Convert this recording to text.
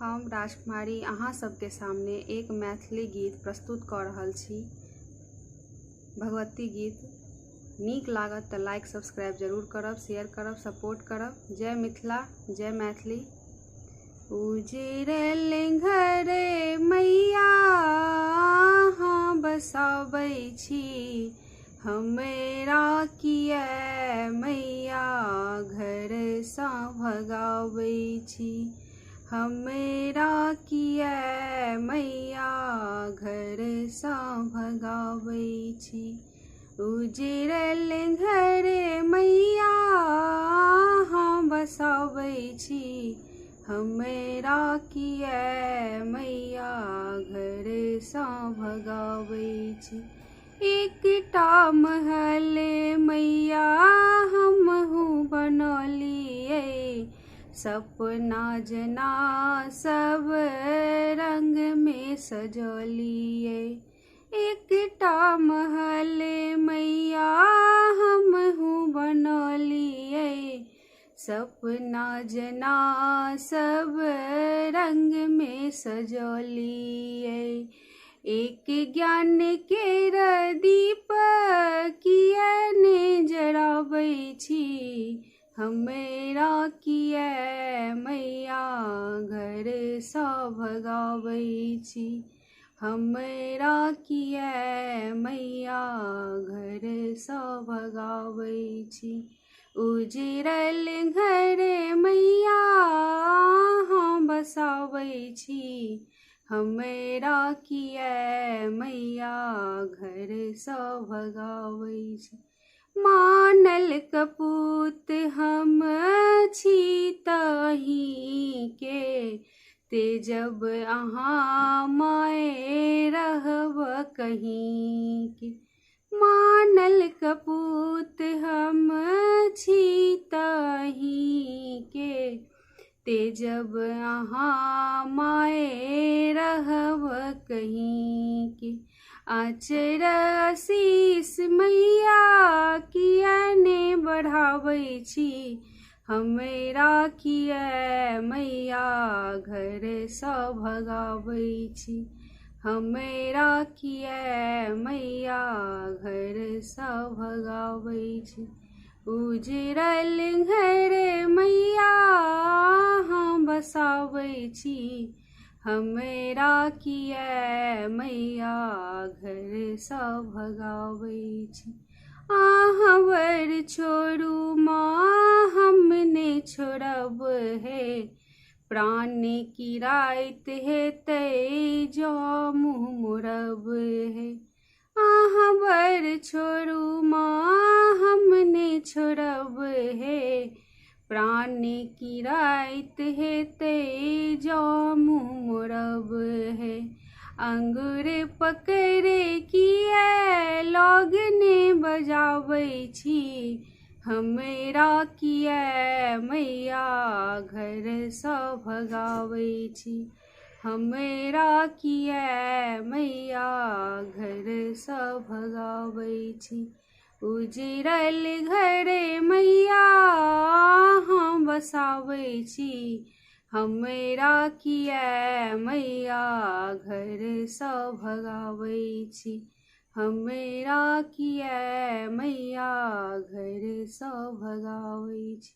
हम राजकुमारी अहाँ सबके सामने एक मैथिली गीत प्रस्तुत कऽ रहल छी। भगवती गीत नीक लागत तऽ लाइक सब्सक्राइब जरूर करब, शेयर करब, सपोर्ट करब। जय मिथिला, जय मैथिली। उजरल घर मैया अहाँ बसाबै छी, हमरा किया मैया घरसँ भगाबै छी, हमरा किया मैया घरसँ भगाबै छी। उजरल घर मैया अहाँ बसाबै छी, हमरा किया मैया घरसँ भगाबै छी। एकटा महल मैया हमहूँ बनौलियै, सपना जेना सब रंग में सजौलियै। एकटा महल मैया हमहूँ बनौलियै, सपना जेना सब रंग में सजौलियै। एक ज्ञान केर दीप किया ने जराबै छी, हमरा किया मैया घरसँ भगाबै छी, हमरा किया मैया घरसँ भगाबै छी। उजरल घर मैया अहाँ बसाबै छी, हमरा किया मैया घरसँ भगाबै छी। मानल कपूत हम छी तहींके, तेजब अहाँ माय रहब कहींके। मानल कपूत हम छी तहींके, तेजब अहाँ माय रहब कहींके। आचर आशीष मैया किया ने बढ़ाबै छी, हमरा किया मैया घरसँ भगाबै छी, हमरा किया मैया घरसँ भगाबै छी। उजरल घर मैया अहाँ बसाबै छी, हमरा किया मैया घरसँ भगाबै छी। अहाँ वर छोड़ू माँ हम ने छोड़ब हे, प्राण की रात हेतै जँ मुँह मोड़ब हे। अहाँ वर छोड़ू माँ हम ने छोड़ब हे, प्राण की रात हेतै जँ मुँह मोड़ब हे। अंगूर पकड़े किया लगने बजाबै छी, हमरा किया मैया घरसँ भगाबै छी, हमरा किया मैया घरसँ भगाबै छी। उजरल घर मैया अहाँ बसाबै छी, हमरा किया मैया घरसँ भगाबै छी, हमरा किया मैया घरसँ भगाबै छी।